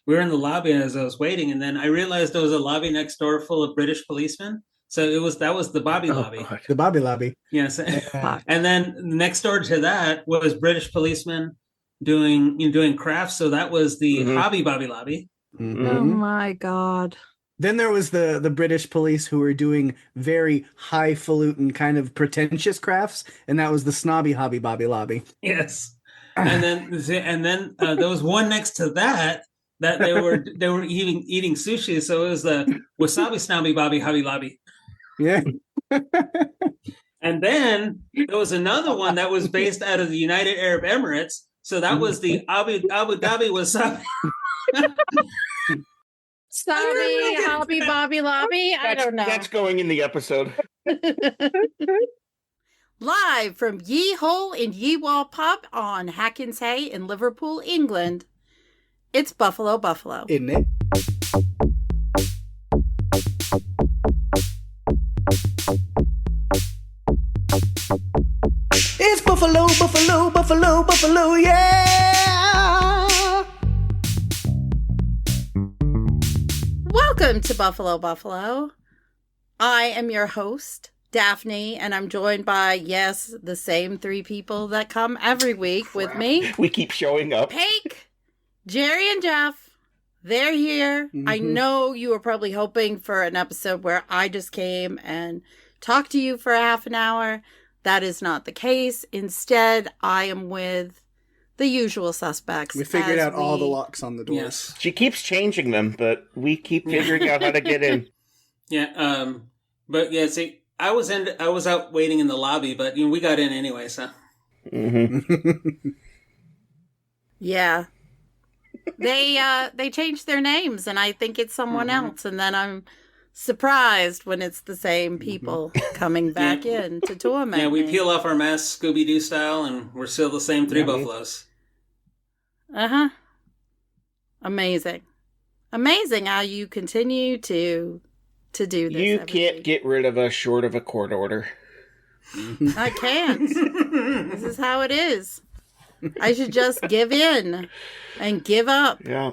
we were in the lobby as I was waiting, and then I realized there was a lobby next door full of British policemen. So that was the Bobby Oh, lobby. God. The Bobby Lobby. Yes, Yeah. and then next door to that was British policemen doing crafts. So that was the Mhm. Hobby Bobby lobby. Mhm. Oh my God. Then there was the British police who were doing very highfalutin kind of pretentious crafts, and that was the snobby Hobby Bobby Lobby. Yes, and then there was one next to that they were eating sushi. So it was the Wasabi Snobby Bobby Hobby Lobby. Yeah. And then there was another one that was based out of the United Arab Emirates. So that was the Abu Dhabi Wasabi. Snobby, Hobby, Bobby, Lobby. I don't know. That's going in the episode. Live from Ye Hole in Ye Wall Pub on Hackins Hay in Liverpool, England. It's Buffalo Buffalo. Isn't it? It's Buffalo, Buffalo, Buffalo, Buffalo, yeah! Welcome to Buffalo Buffalo. I am your host, Daphne, and I'm joined by, yes, the same three people that come every week with me. We keep showing up. Pake, Jerry, and Jeff. They're here. I know you were probably hoping for an episode where I just came and talked to you for a half an hour. That is not the case. Instead, I am with the usual suspects. We figured out all the locks on the doors. Yes. She keeps changing them, but we keep figuring out how to get in. Yeah. But yeah. See, I was out waiting in the lobby, but we got in anyway. So. Mm-hmm. Yeah. They changed their names, and I think it's someone else, and then I'm surprised when it's the same people coming back in to torment Yeah, we me. peel off our masks Scooby-Doo style, and we're still the same three buffaloes. Uh-huh. Amazing how you continue to do this. You every can't week. get rid of us short of a court order. I can't. This is how it is. I should just give in and give up. Yeah.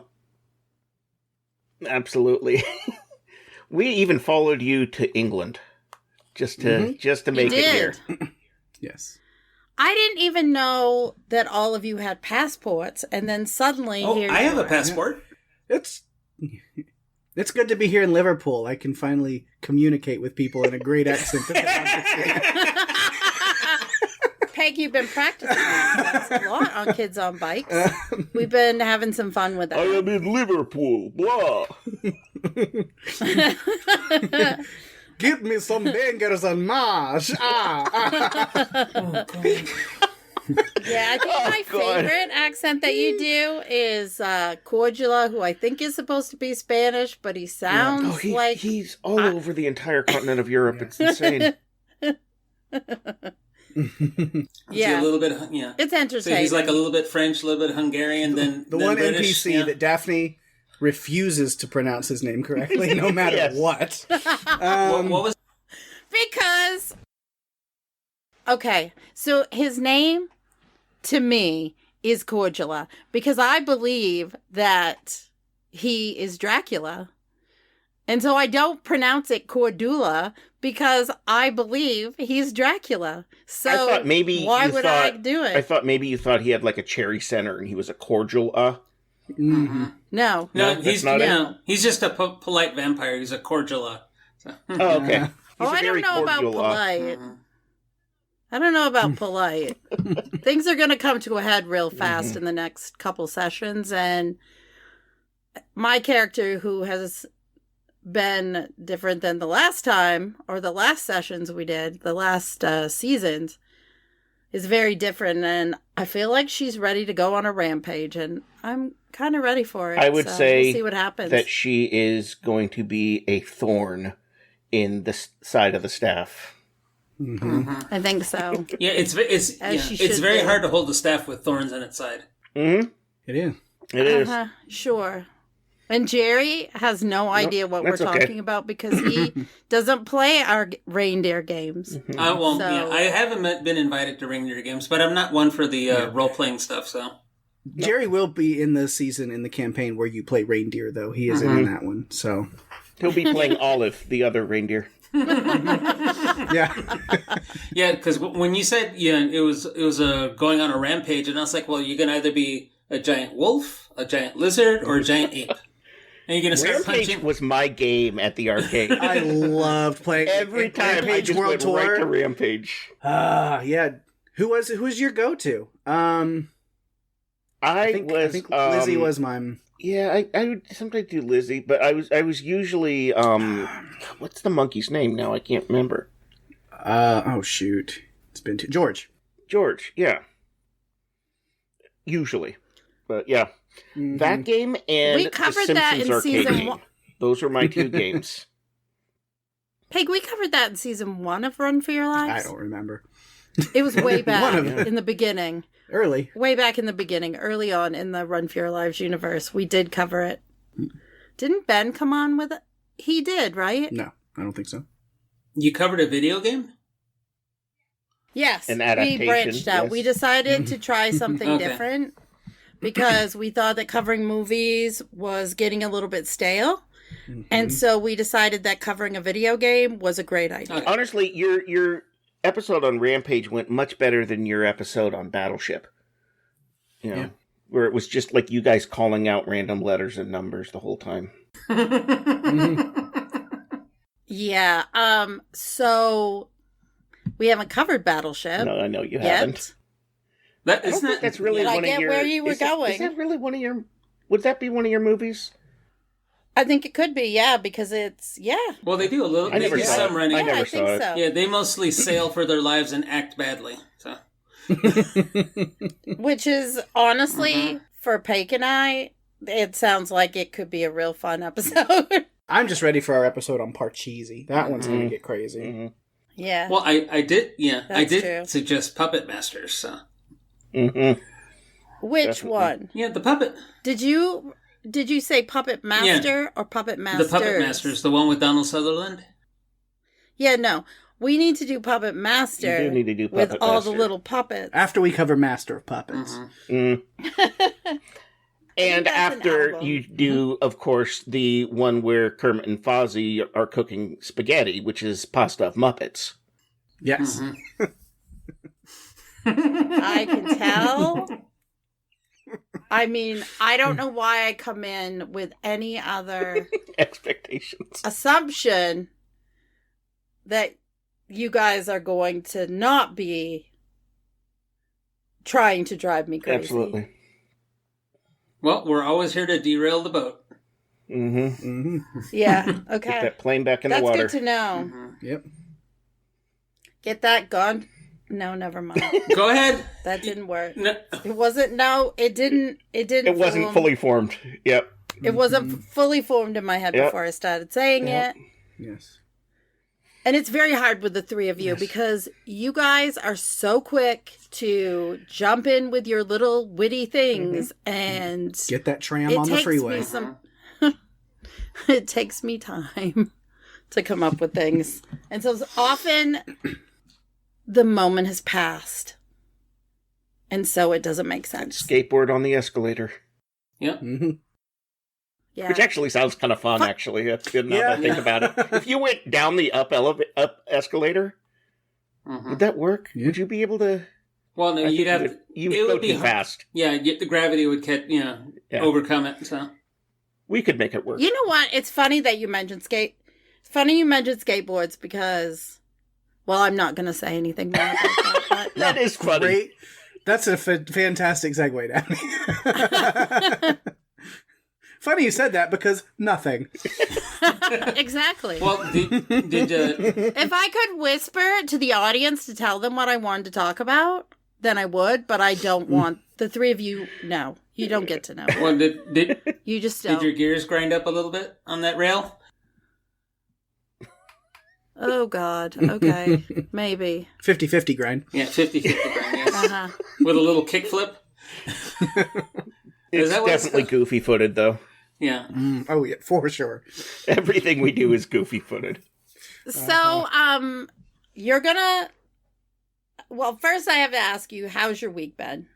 Absolutely. We even followed you to England just to make it here. Yes. I didn't even know that all of you had passports, and then suddenly here I you have a are. passport. It's good to be here in Liverpool. I can finally communicate with people in a great accent. Peg, you've been practicing a lot on Kids on Bikes. We've been having some fun with I that. am in Liverpool, blah. Give me some bangers and mash. Oh, God. Yeah, I think my favorite accent that you do is Cordula, who I think is supposed to be Spanish, but he sounds like... He's all over the entire continent of Europe. Yeah. It's insane. Yeah. A little bit, It's So entertaining. he's like a little bit French, a little bit Hungarian, then The then one British, NPC that Daphne refuses to pronounce his name correctly, no matter Yes. what. What was? Because... Okay, so his name, to me, is Cordula, because I believe that he is Dracula. And so I don't pronounce it Cordula, because I believe he's Dracula. So I thought maybe why you would thought, I do it? I thought maybe you thought he had like a cherry center and he was a cordial. Mhm. No. No, No, he's that's not no, he's just a polite vampire. He's a Cordula. So. Oh, okay. Oh, He's a I don't very know about cordial, polite. I don't know about polite. Things are going to come to a head real fast in the next couple sessions, and my character, who has been different than the last time, or the last sessions we did, the last seasons, is very different, and I feel like she's ready to go on a rampage, and I'm kind of ready for it. I would so say we'll see what happens. that she is going to be a thorn in the side of the staff. I think so. Yeah, it's As she should very be. hard to hold the staff with thorns on its side. Mm-hmm. It is. It is. Sure. And Jerry has no idea what we're that's okay. talking about because he doesn't play our reindeer games. Well, So- I haven't been invited to reindeer games, but I'm not one for the role playing stuff. So Jerry will be in the season in the campaign where you play reindeer, though. He is in that one, so He'll be playing Olive, the other reindeer. yeah. Yeah, because when you said it was going on a rampage, and I was like, well, you can either be a giant wolf, a giant lizard, or a giant ape, and you're gonna start Rampage punching. was my game at the arcade. I loved playing Every time I Rampage just World went Tour. right to Rampage. Yeah. Who's your go-to? I think Lizzie was mine. Yeah, I would sometimes do Lizzie, but I was usually what's the monkey's name now? I can't remember. Oh shoot, it's been George. George, yeah. Usually, but yeah, that game and We covered the that Simpsons in arcade season game. one. Those were my two games. Peg, we covered that in season 1 of Run for Your Lives. I don't remember. It was way One back of them. in the beginning. Early. Way back in the beginning, early on in the Run for Your Lives universe, we did cover it. Didn't Ben come on with it? He did, right? No, I don't think so. You covered a video game? Yes. An We adaptation, branched out. yes. We decided to try something Okay. different because we thought that covering movies was getting a little bit stale. And so we decided that covering a video game was a great idea. Okay. Honestly, your episode on Rampage went much better than your episode on Battleship. You know, Yeah. where it was just like you guys calling out random letters and numbers the whole time. Yeah. So we haven't covered Battleship No, I know you yet. haven't. That I don't isn't think that that's really Did I one get of your. where you were is that- going? Is that really one of your? Would that be one of your movies? I think it could be, yeah, because it's, yeah. Well, they do a little. I They never do saw some it. running. I Yeah, never I saw think it. so. Yeah, they mostly sail for their lives and act badly. So Which is, honestly, for Paik and I, it sounds like it could be a real fun episode. I'm just ready for our episode on Parcheesi. That one's going to get crazy. Mhm. Yeah. well, I did. Yeah, I That's did true. suggest Puppet Masters. So Mhm. Which definitely. one? yeah, the puppet, Did you say Puppet Master or Puppet Masters? the Puppet Masters, the one with Donald Sutherland. Yeah, no. We need to do Puppet Master You do need to do with Puppet all Master. the little puppets. After we cover Master of Puppets. Mhm. Mm. And that's an after album. you do, of course, the one where Kermit and Fozzie are cooking spaghetti, which is Pasta of Muppets. Yes. Mhm. I can tell. I mean, I don't know why I come in with any other Expectations. assumption that you guys are going to not be trying to drive me crazy. Absolutely. Well, we're always here to derail the boat. Mm-hmm. Yeah, Get okay. that plane back in That's the water. good to know. Mhm. Yep. Get that gone. No, never mind. Go ahead. That didn't work. No, It wasn't. No, it didn't. It didn't. It wasn't form. fully formed. Yep. It wasn't fully formed in my head Yep. before I started saying Yep. it. Yes. And it's very hard with the three of you Yes. because you guys are so quick to jump in with your little witty things, and Get that tram it on the takes freeway. me some. It takes me time to come up with things, and so often the moment has passed, and so it doesn't make sense. Skateboard on the escalator. yeah. Mhm. Yeah, Which actually sounds kind of fun, actually. That's good now that I think about it. If you went down the up escalator, Mhm. would that work? Yeah. Would you be able to? Well, no, I you'd think have. you it would go would be too hard. fast. Yeah, the gravity would Yeah. overcome it. So We could make it work. you know what? It's funny that you mentioned It's funny you mentioned skateboards because, well, I'm not going to say anything more about that. But That is funny. Great. That's a fantastic segue, Daphne. Funny you said that because nothing. exactly. well, did If I could whisper to the audience to tell them what I wanted to talk about, then I would, but I don't want the three of you. No, you don't get to know. well, did You just did your don't. gears grind up a little bit on that rail? Oh, God. Okay. Maybe. 50-50 grind. Yeah, 50-50 grind, yes. Uh-huh. With a little kickflip. It's that what it's definitely called? goofy footed, though. Yeah. Oh, yeah, for sure. Everything we do is goofy footed. So, you're gonna. Well, first I have to ask you, how's your week been?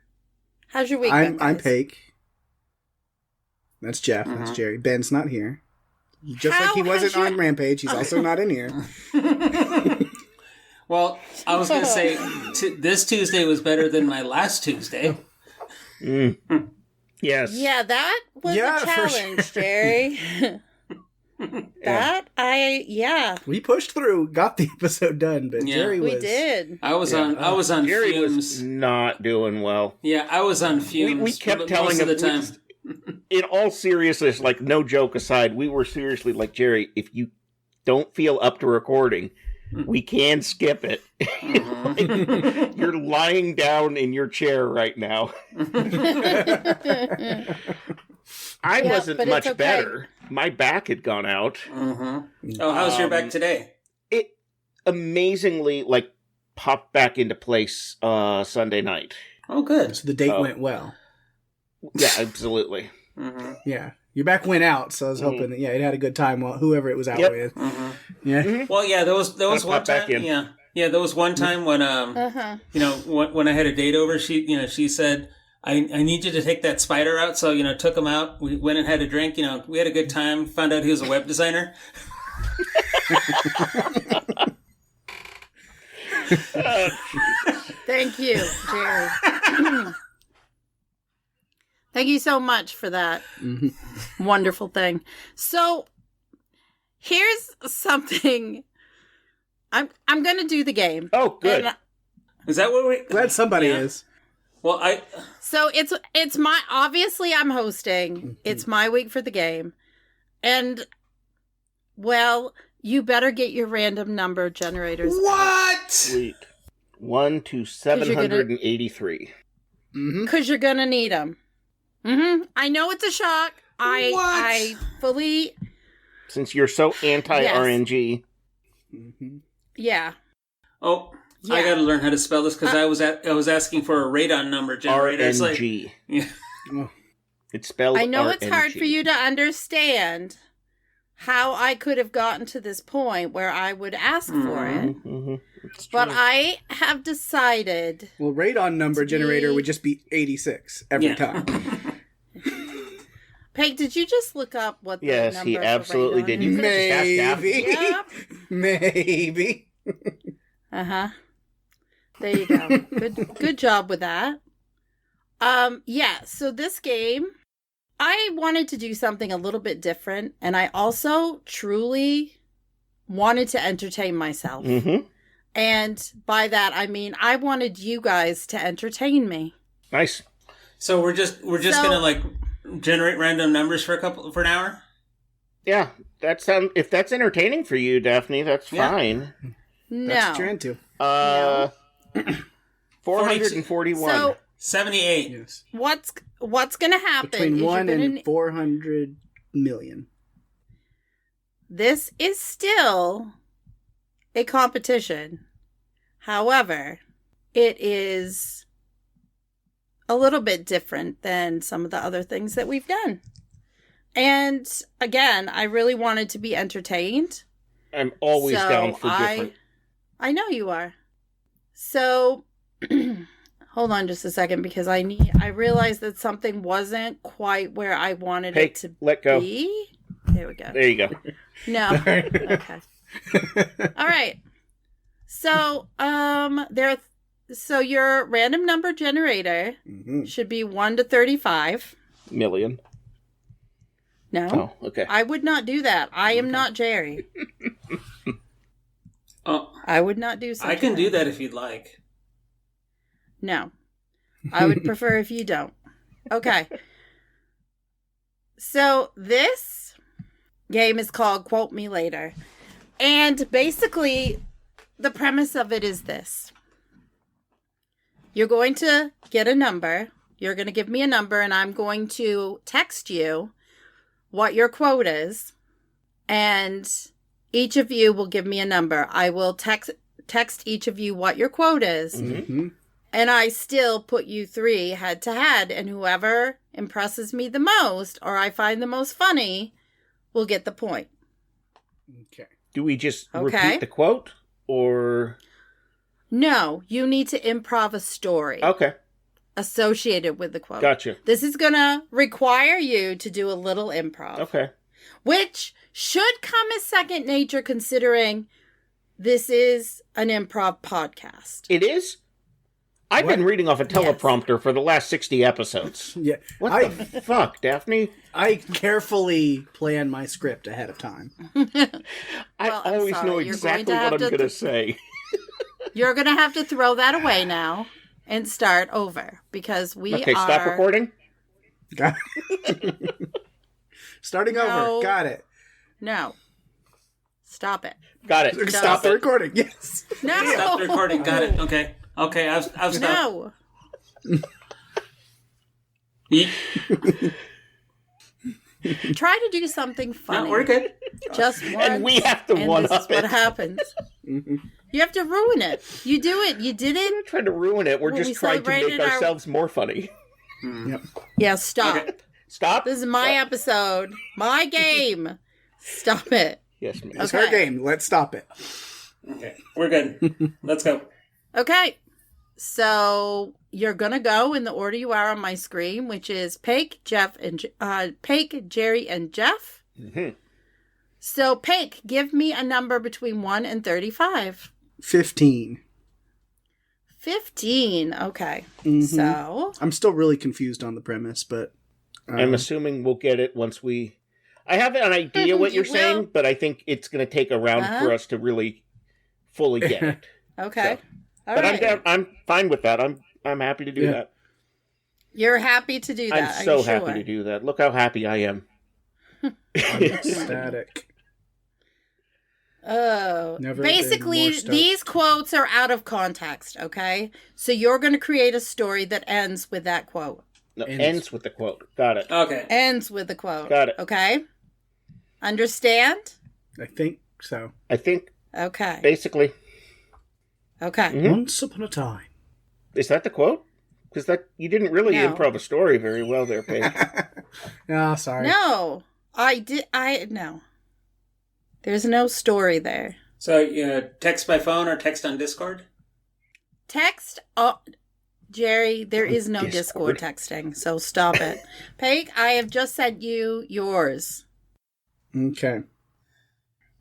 How's your week I'm been, guys? Paik. That's Jeff. That's Jerry. Ben's not here. Just How like he wasn't has your- on Rampage, he's also not in here. Well, I was going to say this Tuesday was better than my last Tuesday. Yes. Yeah, that was Yeah, a for challenge, Jerry. We pushed through, got the episode done, but Yeah. Jerry was. We did. I was on Jerry fumes. was not doing well. Yeah, I was on fumes. We kept telling most him of the time. in all seriousness, like no joke aside, we were seriously like, Jerry, if you don't feel up to recording, we can skip it. Like, you're lying down in your chair right now. I wasn't but much it's okay. better. My back had gone out. Oh, how's your back today? It amazingly popped back into place Sunday night. Oh, good. So the date went well. Yeah, absolutely. Yeah. Your back went out, so I was hoping that, it had a good time, whoever it was out Yep. with. Yeah. Well, yeah, there was one pop back time. in. Yeah, there was one time when when I had a date over, she said, I need you to take that spider out. So, took him out. We went and had a drink. We had a good time. Found out he was a web designer. Thank you, Jerry. Thank you so much for that wonderful thing. So, here's something. I'm going to do the game. Oh, good. And Is that what we... Glad somebody Yeah. is. Well, so it's my, obviously I'm hosting. It's my week for the game. And, well, you better get your random number generators out. What? Sweet. 1 to 783. Because you're going to need them. I know it's a shock. I fully... Since you're so anti-RNG. Yeah. Oh, I Yeah. got to learn how to spell this because I was asking for a radon number generator. It's like, RNG. yeah. It's spelled I know RNG. it's hard for you to understand how I could have gotten to this point where I would ask for it. It's But true. I have decided... Well, radon number generator would just be 86 every time. Peg, did you just look up what the Yes, number he for absolutely radon did. is? You could have just asked Maybe. Daphne. Yep. Maybe. Uh-huh. There you go. Good job with that. So this game, I wanted to do something a little bit different, and I also truly wanted to entertain myself. And by that I mean I wanted you guys to entertain me. Nice. So we're just gonna generate random numbers for an hour. Yeah, if that's entertaining for you, Daphne, that's Yeah. fine. No. That's what you're into. 441. So 78. Yes. what's going to happen Between is 1 you're and gonna, 400 million. this is still a competition. However, it is a little bit different than some of the other things that we've done. And again, I really wanted to be entertained. I'm always So down for different. I know you are. So hold on just a second because I realized that something wasn't quite where I wanted Hey, it to let go. be. There we go. There you go. No. Okay. All right. So, so your random number generator should be 1 to 35. Million. No. Oh, okay. I would not do that. I am not Jerry. Oh, I would not do something. I can do that if you'd like. No. I would prefer if you don't. Okay. So this game is called Quote Me Later. And basically, the premise of it is this. You're going to get a number. You're going to give me a number, and I'm going to text you what your quote is. And each of you will give me a number. I will text each of you what your quote is. Mm-hmm. And I still put you 3 head to head. And whoever impresses me the most or I find the most funny will get the point. Okay. Do we just Okay. repeat the quote or? No, you need to improv a story. Okay. associated with the quote. Gotcha. This is going to require you to do a little improv. Okay. Which should come as second nature considering this is an improv podcast. It is? I've been reading off a teleprompter for the last 60 episodes. Yeah. What the fuck, Daphne? I carefully plan my script ahead of time. I always know exactly what I'm going to say. You're going to have to throw that away now and start over because we Okay, stop recording. Got it. Starting over. Got it. No. Stop it. Got it. Stop the recording. Yes. No. Stop the recording. Got it. Okay. Okay, I've stopped. No. Try to do something funny. No, we're good. Just once. And we have to one up This is it. what happens. You have to ruin it. You do it. You did We're it. not trying to ruin it. We're Well, just we trying to make celebrated our- ourselves more funny. Yep. Yeah, stop. Okay. Stop. This is my episode. My game. Stop it. Yes, ma'am. It's our game. Let's stop it. Okay, we're good. Let's go. Okay. So you're gonna go in the order you are on my screen, which is Paik, Jerry, and Jeff. Mm-hmm. So Paik, give me a number between 1 and 35. 15. 15. Okay. Mhm. So I'm still really confused on the premise, but I'm assuming we'll get it once we... I have an idea what You you're saying, will. but I think it's going to take a round for us to really fully get it. okay. All But right. I'm fine with that. I'm happy to do that. You're happy to do that. I'm are so you happy sure? to do that. Look how happy I am. I'm ecstatic. Oh, Never been basically, more stoked. these quotes are out of context. Okay, so you're going to create a story that ends with that quote. No, Ends. ends with the quote. Got it. Okay. Ends with the quote. Got it. Okay, understand? I think so. I think, Okay. basically... Okay. Mhm. Once upon a time. Is that the quote? Because that you didn't really No. improv a story very well there, Paige. Oh, sorry. No, I did. No. There's no story there. So, text by phone or text on Discord? Text. Oh, Jerry, there is no Discord Discord. texting, so stop it. Paik, I have just sent you yours. Okay.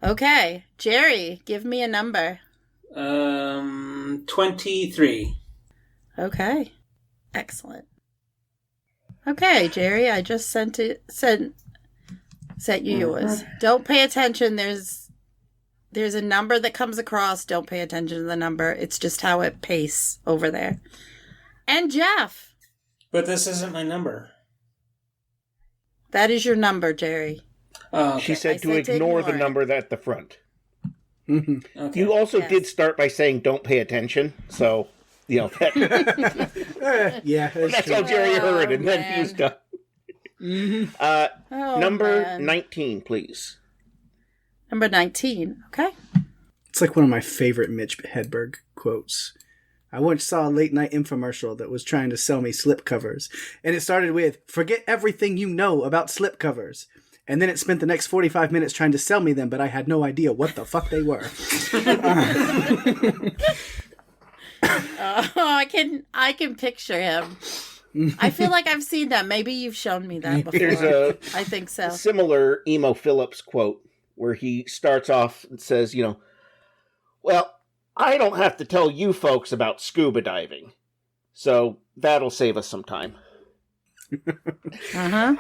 Okay, Jerry, give me a number. 23. Okay, excellent. Okay, Jerry, I just sent you yours. Don't pay attention. There's a number that comes across. Don't pay attention to the number. It's just how it pastes over there. And Jeff, But this isn't my number. that is your number, Jerry. Oh, okay. She said I to said to ignore the ignore it. number at the front. Mhm. Okay. You also Yes. did start by saying don't pay attention, so, that, Yeah, that's how Jerry heard, and then man. he's done. Mhm. Oh, Number man. 19, please. Number 19. Okay. It's like one of my favorite Mitch Hedberg quotes. I once saw a late night infomercial that was trying to sell me slipcovers, and it started with, "Forget everything you know about slipcovers." And then it spent the next 45 minutes trying to sell me them, but I had no idea what the fuck they were. I can picture him. I feel like I've seen that. Maybe you've shown me that before. There's a I think so. similar Emo Phillips quote where he starts off and says, well, I don't have to tell you folks about scuba diving, so that'll save us some time. Uh-huh.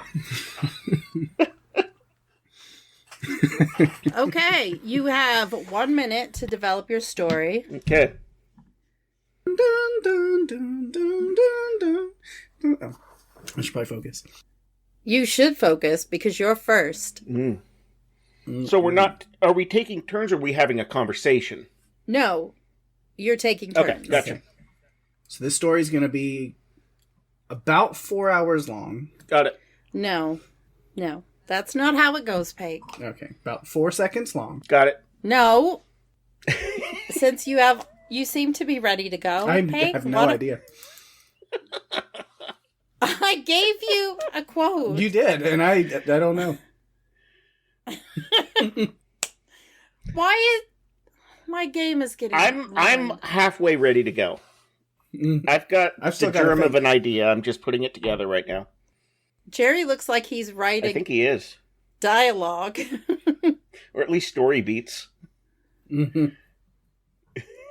Okay, you have 1 minute to develop your story. Okay. Dun, dun, dun, dun, dun, dun. Oh, I should probably focus. You should focus because you're first. Mm. So are we taking turns or are we having a conversation? No, you're taking Okay, turns. gotcha. So this story is going to be about 4 hours long. Got it. No, that's not how it goes, Paik. Okay, about 4 seconds long. Got it. No, since you seem to be ready to go. I Paik, have no idea. I gave you a quote. You did, and I don't know. Why is my game is getting I'm ruined. halfway ready to go. I've got I've still the got germ of an idea. I'm just putting it together right now. Jerry looks like he's I writing think he is. dialogue. Or at least story beats.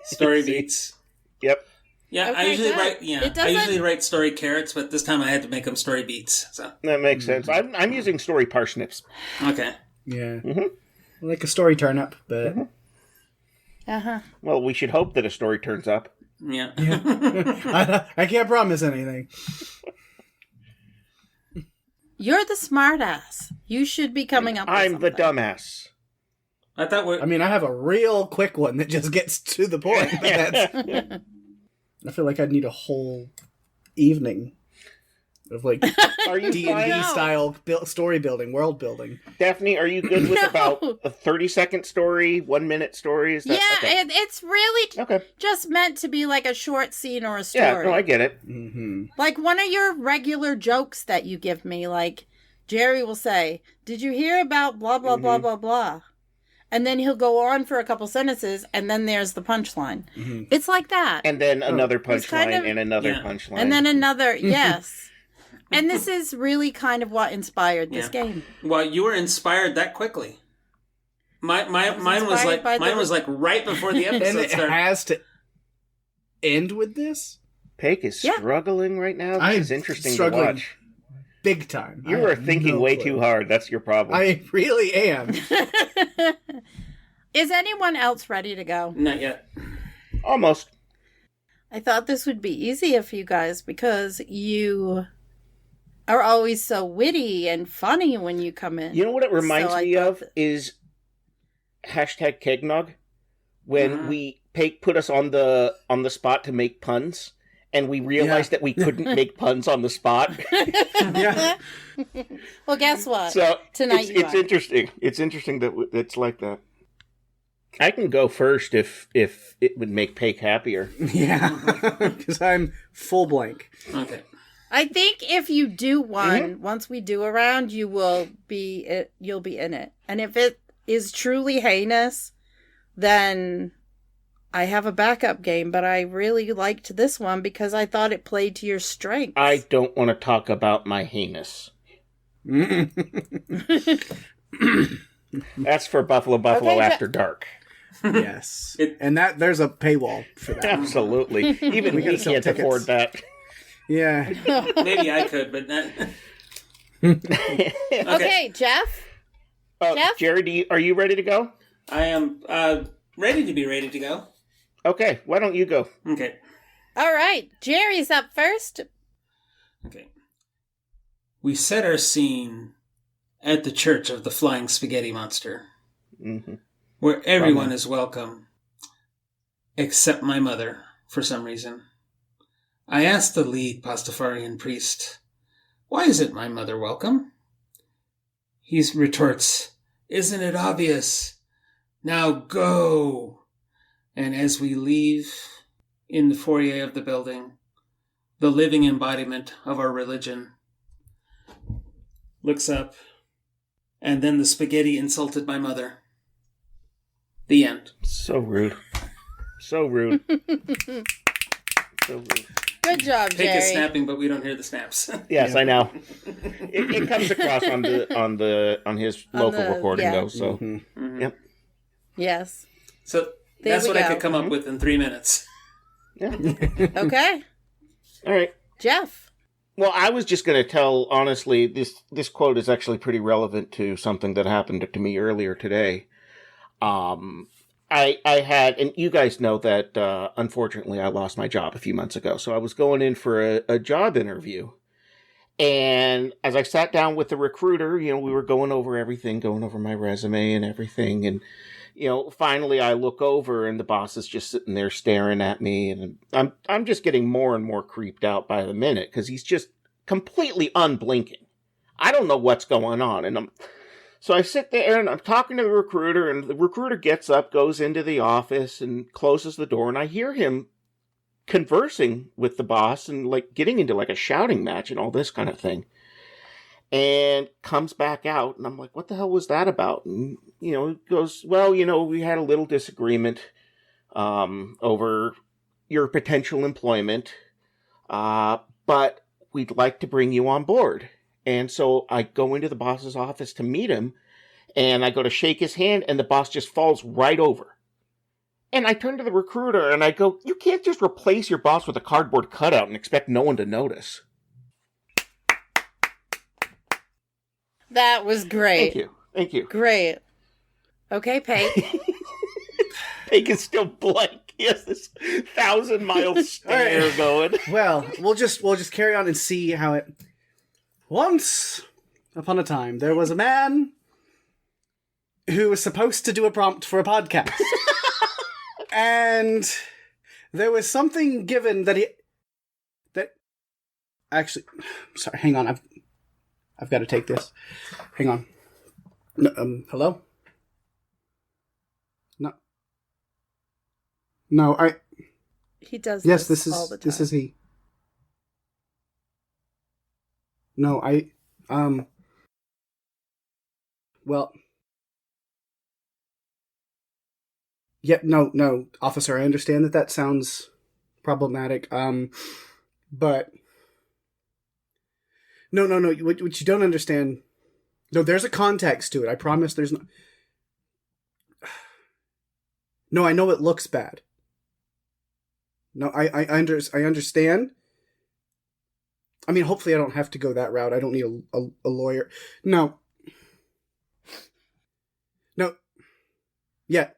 Story beats. Yep. Yeah, Okay, I usually good. write. Yeah, It I doesn't- usually write story carrots, but this time I had to make them story beets. So That makes sense. I'm using story parsnips. okay. Yeah. Mhm. Like a story turnip, but Uh-huh. Well, we should hope that a story turns up. Yeah. I can't promise anything. You're the smartass. You should be coming up with I'm the something. dumbass. I thought we. I mean, I have a real quick one that just gets to the point. But that's, I feel like I'd need a whole evening of like Are you D&D fine? style story building, world building. Daphne, are you good with No. about a 30-second story, 1-minute story? Is that Yeah, okay? it's really Okay. just meant to be like a short scene or a story. Yeah, no, I get it. Mm-hmm. Like one of your regular jokes that you give me, like Jerry will say, "Did you hear about blah blah blah blah blah?" And then he'll go on for a couple sentences, and then there's the punchline. Mm-hmm. It's like that. And then another It's kind punchline of- and another Yeah. punchline. And then another, yes. And this is really kind of what inspired this Yeah. game. Well, you were inspired that quickly. Mine was inspired by the- like right before the And episode it started. has to end with this Paik is Yeah. struggling right now. I'm This is interesting to struggling. watch. big time. You I are have thinking no way clue. too hard. That's your problem. I really am. Is anyone else ready to go? Not yet. Almost. I thought this would be easier for you guys because you are always so witty and funny when you come in. You know what it reminds So I me thought of is hashtag Kegnog, when Paik put us on the spot to make puns, and we realized that we couldn't make puns on the spot. Yeah. Well, guess what? So Tonight you it's are. interesting. It's interesting that it's like that. I can go first if it would make Paik happier. Yeah. Because I'm full blank. Okay. I think if you do one, once we do a round, you'll be in it. And if it is truly heinous, then I have a backup game, but I really liked this one because I thought it played to your strengths. I don't want to talk about my heinous. That's for Buffalo Okay, After Dark. Yes. And that there's a paywall for that. Absolutely. Even We we gotta sell can't tickets. afford that. Yeah. Maybe I could, but not. Okay, Jeff? Jeff? Jerry, are you ready to go? I am ready to be ready to go. Okay, why don't you go? Okay. All right, Jerry's up first. Okay. We set our scene at the Church of the Flying Spaghetti Monster, Mm-hmm. where everyone is welcome, except my mother, for some reason. I asked the lead Pastafarian priest, "Why isn't my mother welcome?" He retorts, "Isn't it obvious? Now go!" And as we leave in the foyer of the building, the living embodiment of our religion looks up, and then the spaghetti insulted my mother. The end. So rude. So rude. So rude. Good job, Pink is Jerry. snapping, but we don't hear the snaps. Yes, I know. It comes across on his local the- recording yeah. though. So Mhm. yep. Yes. So There that's we what I go. could come up with in 3 minutes. Yeah. Okay, All right. Jeff. Well, I was just going to tell, honestly, this quote is actually pretty relevant to something that happened to me earlier today. I had, and you guys know that, unfortunately, I lost my job a few months ago. So I was going in for a job interview. And as I sat down with the recruiter, we were going over everything, going over my resume and everything. And, finally I look over and the boss is just sitting there staring at me. And I'm just getting more and more creeped out by the minute because he's just completely unblinking. I don't know what's going on. And so I sit there and I'm talking to the recruiter, and the recruiter gets up, goes into the office and closes the door. And I hear him conversing with the boss and getting into a shouting match and all this kind of thing. And comes back out, and I'm like, what the hell was that about? And, he goes, well, we had a little disagreement over, your potential employment, but we'd like to bring you on board. And so I go into the boss's office to meet him, and I go to shake his hand, and the boss just falls right over. And I turn to the recruiter, and I go, you can't just replace your boss with a cardboard cutout and expect no one to notice. That was great. Thank you. Great. Okay, Pate. Pate is still blank. He has this 1,000-mile stare going. Well, we'll just carry on and see how it... Once upon a time, there was a man who was supposed to do a prompt for a podcast. And there was something given actually, sorry, hang on. I've got to take this. Hang on. No, hello? No, He does yes, this all the time. This is he. No, well... Yeah, no, officer, I understand that sounds problematic, but... No, what you don't understand... No, there's a context to it, I promise there's no... No, I know it looks bad. No, I understand. I mean, hopefully I don't have to go that route. I don't need a lawyer. No. Yeah.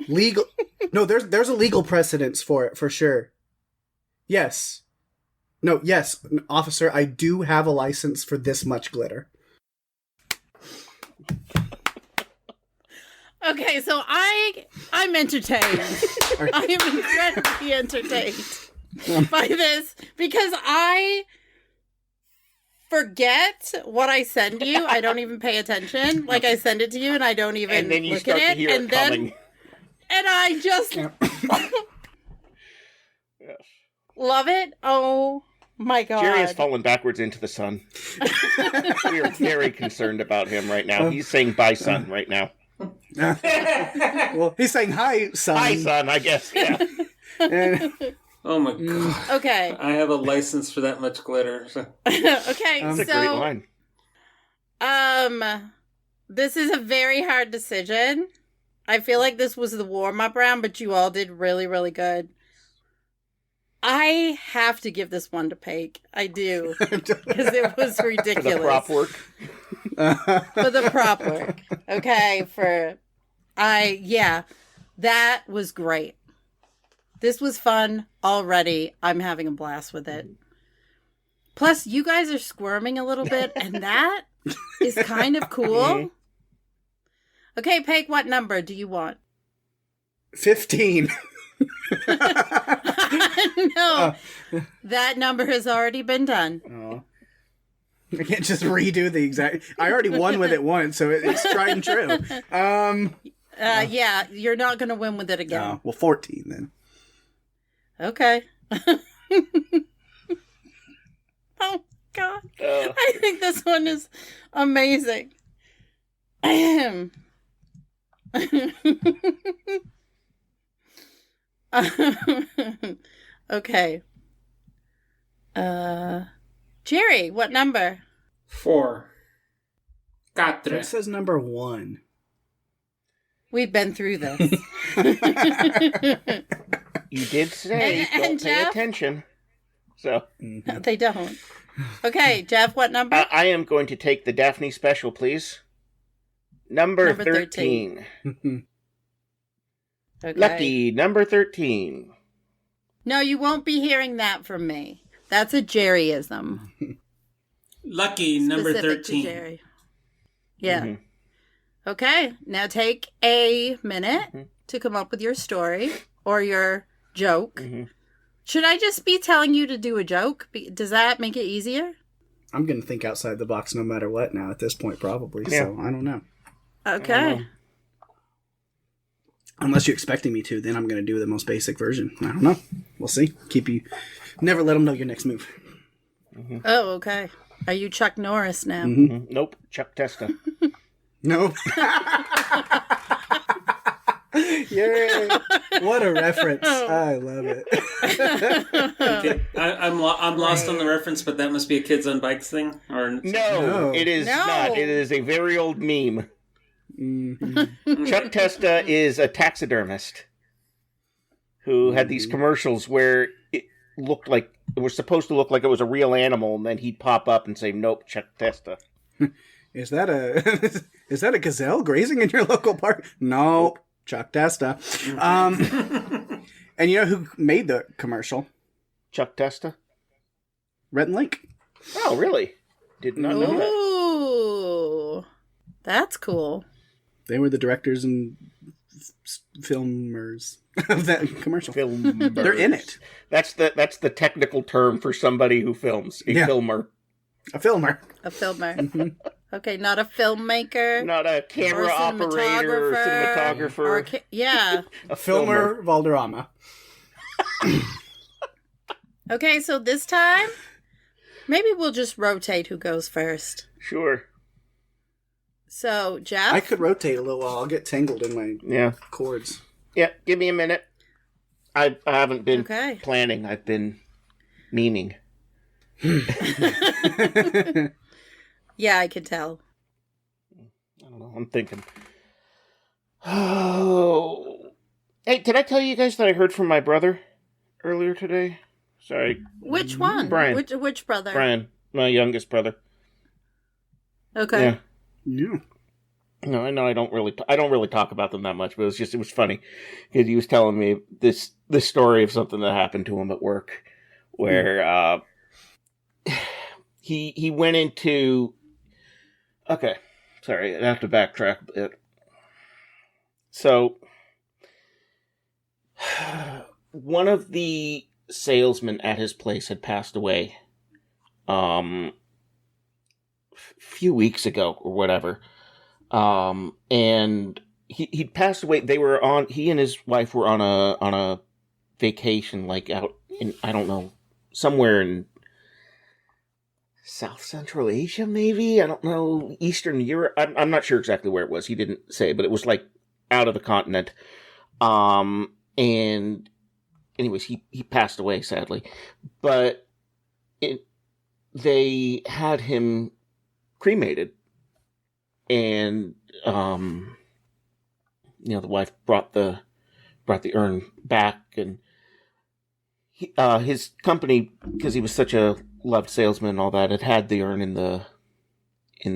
Legal. No, there's a legal precedence for it, for sure. Yes. No, yes, officer, I do have a license for this much glitter. Okay, so I'm entertained. I am incredibly entertained by this because I forget what I send you. I don't even pay attention. Like, I send it to you and I don't even and then you look start at to it. hear And it then coming. and I just Yes. love it. Oh my god. Jerry has fallen backwards into the sun. We are very concerned about him right now. He's saying bye, son, right now. Well, he's saying hi, son. Hi, son, I guess, yeah. And, Oh my god. Okay. I have a license for that much glitter. So. Okay, That's a great line. This is a very hard decision. I feel like this was the warm-up round, but you all did really, really good. I have to give this one to Paige. I do. Because it was ridiculous. For the prop work. For the prop work. Okay, that was great. This was fun already. I'm having a blast with it. Plus, you guys are squirming a little bit, and that is kind of cool. Okay, Paige, what number do you want? 15. No, that number has already been done. Oh. I can't just redo the exact... I already won with it once, so it's tried and true. Yeah, you're not going to win with it again. Well, 14 then. Okay. Oh, God. I think this one is amazing. Okay. Jerry, what number? 4. Quatre. It says number 1. We've been through this. You did say And don't pay Jeff? attention. So No, they don't. Okay, Jeff, what number? I am going to take the Daphne special, please. Number 13. Okay. Lucky number 13. No, you won't be hearing that from me. That's a Jerryism. Lucky number Specific to 13. Jerry. Yeah. Mhm. Okay, now take a minute to come up with your story or your joke. Should I just be telling you to do a joke? Does that make it easier? I'm going to think outside the box no matter what now at this point, probably. Yeah. So, I don't know. Okay. Unless you're expecting me to, then I'm going to do the most basic version. I don't know. We'll see. Never let them know your next move. Oh, okay. Are you Chuck Norris now? Nope. Chuck Testa. No. Yay! What a reference! I love it. Okay. I'm lost on the reference, but that must be a Kids on Bikes thing, or No, it is not. It is a very old meme. Mm-hmm. Chuck Testa is a taxidermist who had these commercials where it was supposed to look like it was a real animal, and then he'd pop up and say, "Nope, Chuck Testa." Is that a gazelle grazing in your local park? Nope, Chuck Testa. And you know who made the commercial? Chuck Testa. Rhett and Link. Oh, really? Did not know that. Ooh, that's cool. They were the directors and filmers of that commercial. Filmers. They're in it. That's the technical term for somebody who films. A filmer. A filmer. A filmer. Okay, not a filmmaker. Not a camera operator or cinematographer. Yeah. A filmer Valderrama. Okay, so this time, maybe we'll just rotate who goes first. Sure. So, Jeff? I could rotate a little while. I'll get tangled in my cords. Yeah, give me a minute. I haven't been planning. I've been memeing. Yeah, I could tell. I don't know. I'm thinking. Oh. Hey, did I tell you guys that I heard from my brother earlier today? Sorry. Which one? Brian. Which brother? Brian, my youngest brother. Okay. Yeah. No, I know I don't really talk about them that much, but it was funny because he was telling me this story of something that happened to him at work, where he went into. Okay, sorry, I have to backtrack a bit. So, one of the salesmen at his place had passed away, a few weeks ago or whatever. And he'd passed away. He and his wife were on a vacation, like out in, I don't know, somewhere in South Central Asia, maybe? I don't know, Eastern Europe. I'm not sure exactly where it was. He didn't say, but it was like out of the continent. And anyways, he passed away, sadly. But they had him cremated. And, the wife brought the urn back, and his company, because he was such a loved salesman and all that, had the urn in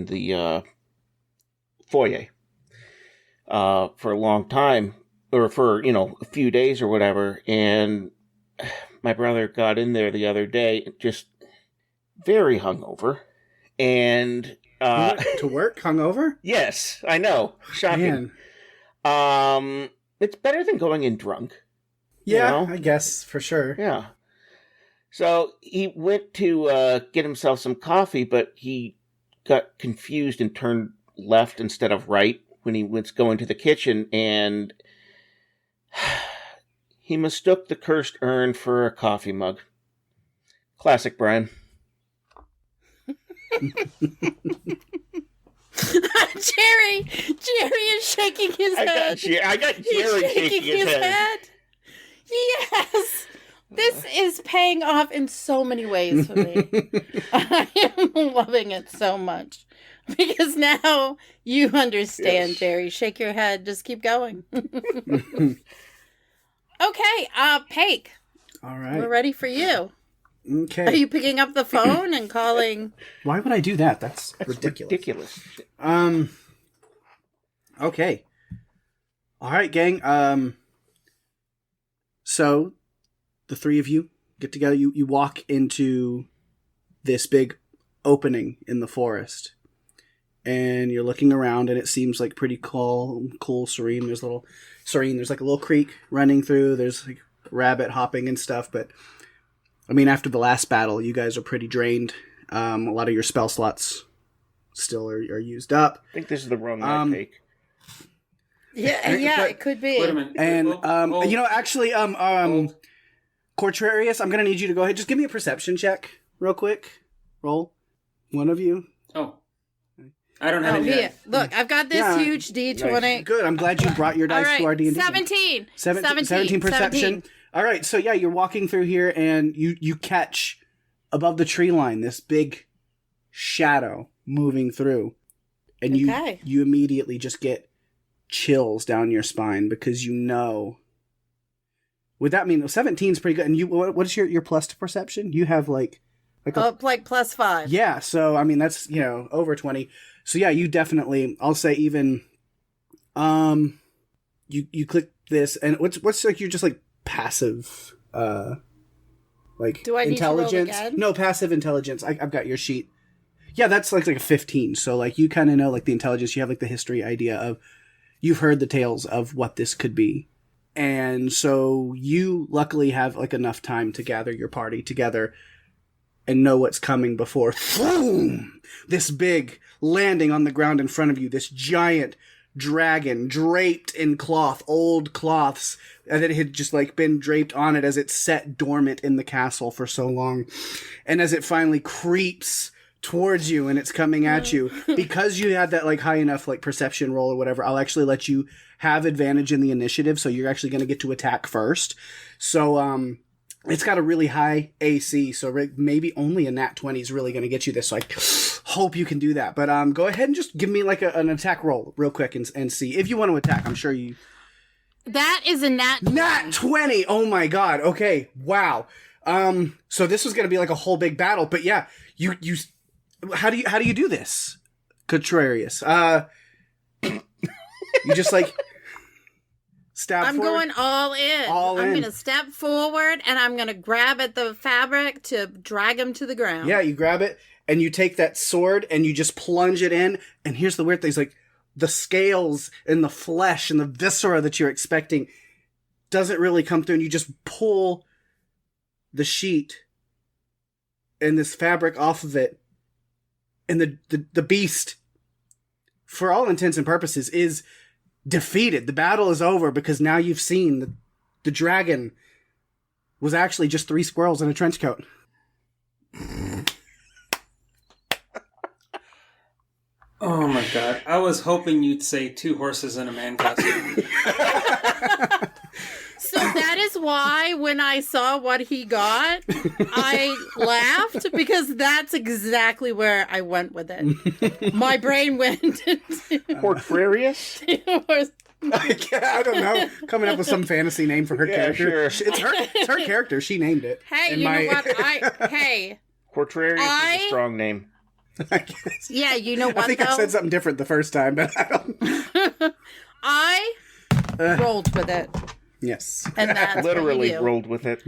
the foyer, for a long time, or for, a few days or whatever. And my brother got in there the other day, just very hungover, and to work hungover? Yes, I know. Shocking. Man. It's better than going in drunk. Yeah, I guess for sure. Yeah. So he went to get himself some coffee, but he got confused and turned left instead of right when he went to go into the kitchen, and he mistook the cursed urn for a coffee mug. Classic Brian. Jerry is shaking his head. I got Jerry shaking his head. Yes. This is paying off in so many ways for me. I am loving it so much. Because now you understand, yes. Jerry. Shake your head. Just keep going. Okay, Paik. All right. We're ready for you. Okay. Are you picking up the phone and calling? Why would I do that? That's ridiculous. Okay. All right, gang. So the three of you get together. You walk into this big opening in the forest, and you're looking around, and it seems like pretty cool, serene. There's like a little creek running through. There's like rabbit hopping and stuff, but I mean, after the last battle, you guys are pretty drained. A lot of your spell slots still are used up. I think this is the wrong night, Paik. Yeah, it could be. Wait a minute. And actually, Cortrarius, I'm gonna need you to go ahead. Just give me a perception check, real quick. Roll, one of you. Oh, I don't have any. Here. Look, I've got this huge D20. Nice. Good. I'm glad you brought your dice to our D&D. 17. 17 perception. 17. All right. So yeah, you're walking through here and you catch above the tree line this big shadow moving through. And you immediately just get chills down your spine because you know. Would that mean 17 is pretty good? And what is your plus to perception? You have like plus 5. Yeah, so I mean that's over 20. So yeah, you definitely. I'll say even. You click this and what's like you're just like passive. Like do I intelligence? Need to roll again? No, passive intelligence. I've got your sheet. Yeah, that's like a 15. So like you kind of know like the intelligence. You have like the history idea of. You've heard the tales of what this could be. And so you luckily have like enough time to gather your party together and know what's coming before boom, this big landing on the ground in front of you, this giant dragon draped in cloth, old cloths that had just like been draped on it as it sat dormant in the castle for so long. And as it finally creeps towards you and it's coming at you, because you had that like high enough like perception roll or whatever, I'll actually let you have advantage in the initiative, so you're actually going to get to attack first. So it's got a really high AC, so maybe only a nat 20 is really going to get you this, so I hope you can do that. But go ahead and just give me like an attack roll real quick and see if you want to attack. I'm sure you. That is a nat 20. Nat 20. Oh my god. Okay. Wow. So this was going to be like a whole big battle, but yeah, you how do you do this, Contrarius? You just like stab I'm forward? going all in. I'm going to step forward and I'm going to grab at the fabric to drag him to the ground. Yeah, you grab it and you take that sword and you just plunge it in. And here's the weird thing: like the scales and the flesh and the viscera that you're expecting doesn't really come through, and you just pull the sheet and this fabric off of it. And the beast, for all intents and purposes, is defeated. The battle is over because now you've seen the dragon was actually just 3 squirrels in a trench coat. Oh my god. I was hoping you'd say 2 horses and a man costume. So that is why when I saw what he got, I laughed because that's exactly where I went with it. My brain went into Portrarius? I don't know. Coming up with some fantasy name for her character. Sure. It's her character. She named it. Hey, you know what? Portrarius is a strong name. Yeah, you know what, I think I said something different the first time, but I don't. I rolled with it. Yes. And that's literally rolled with it.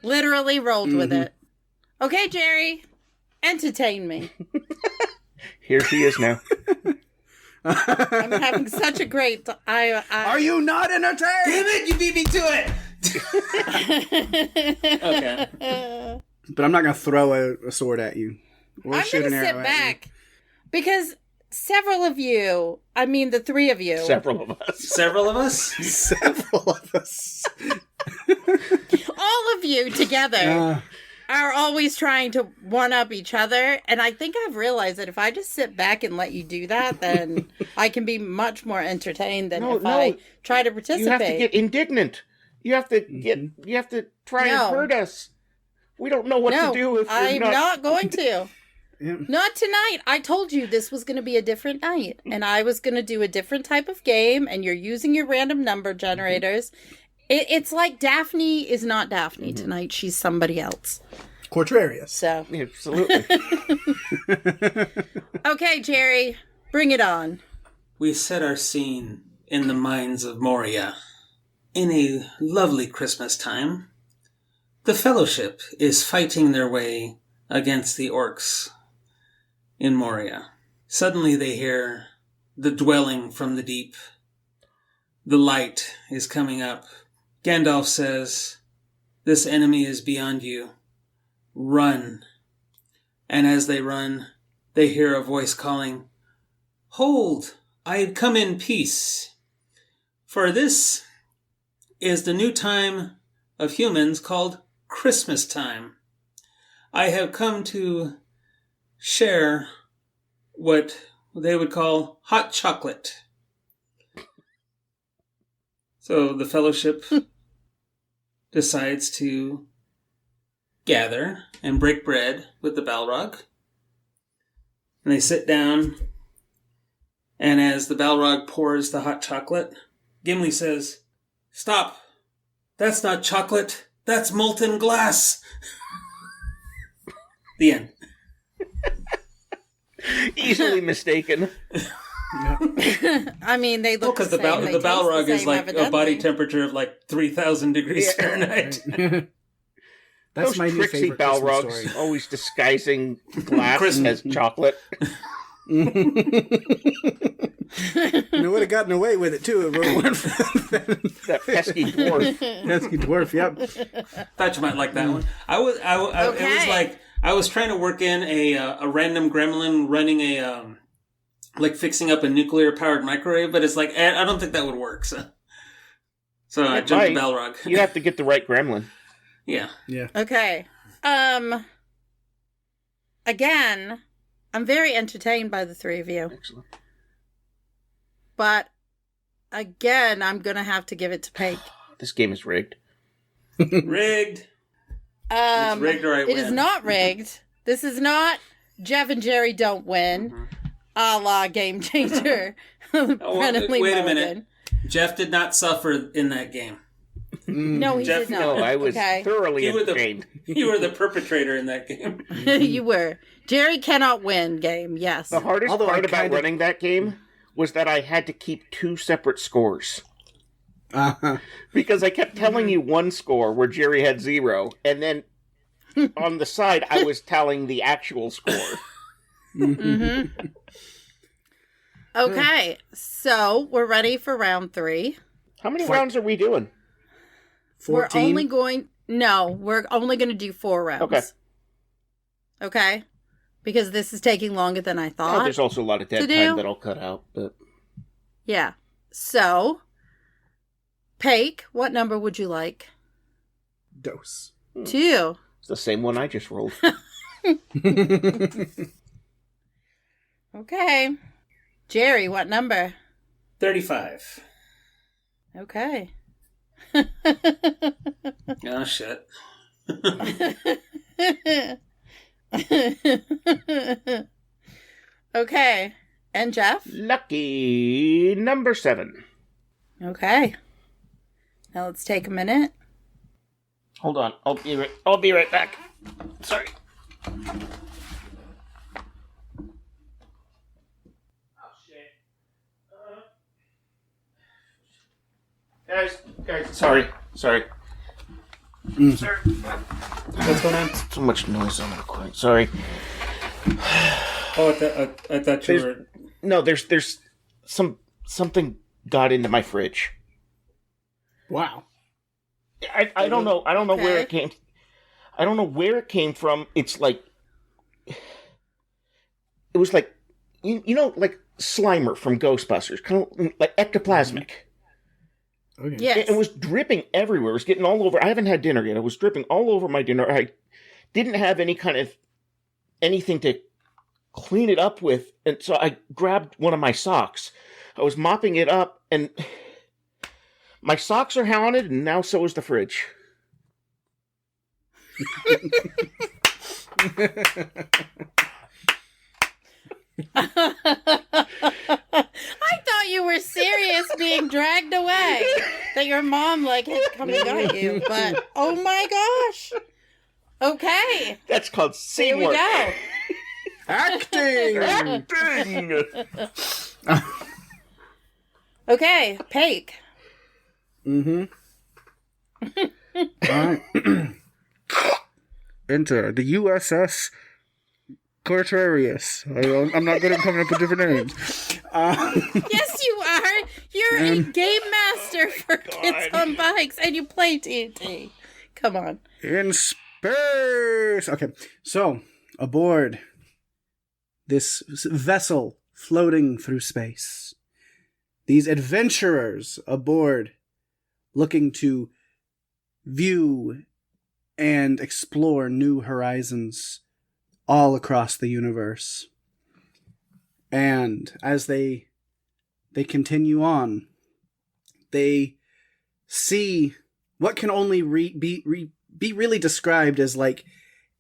Literally rolled with it. Okay, Jerry, entertain me. Here she is now. I'm having such a great... Are you not entertained? Damn it, you beat me to it! Okay. But I'm not going to throw a sword at you. I'm going to sit back. Because several of you, I mean the 3 of you... Several of us. Several of us? Several of us. All of you together are always trying to one-up each other. And I think I've realized that if I just sit back and let you do that, then I can be much more entertained than I try to participate. You have to get indignant. You have to try and hurt us. We don't know what to do if I'm not going to. Yeah. Not tonight. I told you this was going to be a different night, and I was going to do a different type of game, and you're using your random number generators. It's like Daphne is not Daphne tonight. She's somebody else. Cortrarius. So. Absolutely. Okay, Jerry, bring it on. We set our scene in the mines of Moria. In a lovely Christmas time, the Fellowship is fighting their way against the orcs in Moria. Suddenly they hear the dwelling from the deep. The light is coming up. Gandalf says, "This enemy is beyond you. Run." And as they run, they hear a voice calling, "Hold, I had come in peace. For this is the new time of humans called Christmas time. I have come to share what they would call hot chocolate. So the Fellowship decides to gather and break bread with the Balrog. And they sit down, and as the Balrog pours the hot chocolate, Gimli says, "Stop! That's not chocolate, that's molten glass!" The end. Easily mistaken. I mean, they look because the same. the Balrog is like evidently. a body temperature of like 3,000 degrees Fahrenheit. That's Those my new tricksy favorite Christmas Balrogs story. always disguising glass Christmas. as chocolate. And it would have gotten away with it too. If it weren't for That pesky dwarf. pesky dwarf. Yep. Thought you might like that one. It was like I was trying to work in a random gremlin running a like fixing up a nuclear powered microwave, but it's like I don't think that would work. So I jumped to Balrog. You have to get the right gremlin. Yeah. Okay. Again, I'm very entertained by the three of you. Excellent. But again, I'm gonna have to give it to Paige. This game is rigged. Rigged. It's rigged or I It is win. not rigged. This is not Jeff and Jerry don't win, a la Game Changer. Brennan Lee wait a Mulligan. minute. Jeff did not suffer in that game. No, he Jeff, did not. No, I was Okay. thoroughly You were the- entertained. You were the perpetrator in that game. You were. Jerry cannot win game, yes. The hardest Although I part about kinda- running that game was that I had to keep two separate scores. Uh-huh. Because I kept telling you one score where Jerry had 0, and then on the side I was telling the actual score. Mm-hmm. Okay, so we're ready for round 3. How many rounds are we doing? 14. We're only going to do 4 rounds. Okay. Okay? Because this is taking longer than I Oh, thought. there's also a lot of dead to time do. that I'll cut out. But Yeah. So, Paige, what number would you like? Dose. 2. it's the same one I just rolled. Okay. Jerry, what number? 35. Okay. Oh, shit. Okay. And Jeff? Lucky number 7. Okay. Now let's take a minute. Hold on. I'll be right back. Sorry. Guys, sorry. Sorry. What's going on? So much noise on the recording. Sorry. Oh, I thought you were... No, there's something got into my fridge. Wow. I don't know. I don't know where Okay. it came. I don't know where it came from. It's like it was like you know like Slimer from Ghostbusters, kind of like ectoplasmic. Okay. Yes. It was dripping everywhere. It was getting all over. I haven't had dinner yet. It was dripping all over my dinner. I didn't have any kind of anything to clean it up with, and so I grabbed one of my socks. I was mopping it up, and my socks are haunted, and now so is the fridge. I thought you were serious being dragged away. That your mom had come and got you. But oh my gosh. Okay. That's called Here we teamwork. go. Acting! Acting! Okay, Paige. Mm-hmm. All right. Enter the USS Cortarius. I'm not good at coming up with different names. Yes, you are. You're a game master for Kids on Bikes, and you play TNT. Come on. In space. Okay, so aboard this vessel floating through space, these adventurers aboard, looking to view and explore new horizons all across the universe. And as they continue on, they see what can only be really described as like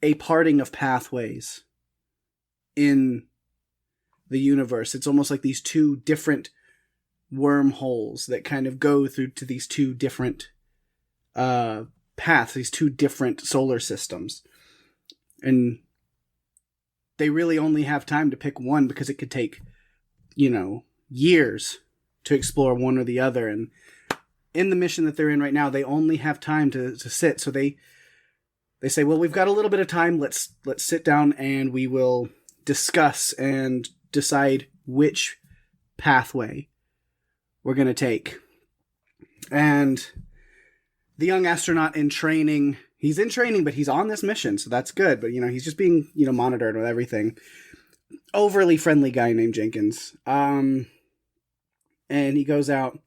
a parting of pathways in the universe. It's almost like these two different wormholes that kind of go through to these two different paths, these two different solar systems. And they really only have time to pick one because it could take, years to explore one or the other. And in the mission that they're in right now, they only have time to sit. So they say, well, we've got a little bit of time. Let's sit down and we will discuss and decide which pathway we're going to take. And the young astronaut in training, he's in training, but he's on this mission, so that's good. But, he's just being, monitored with everything. Overly friendly guy named Jenkins. And he goes out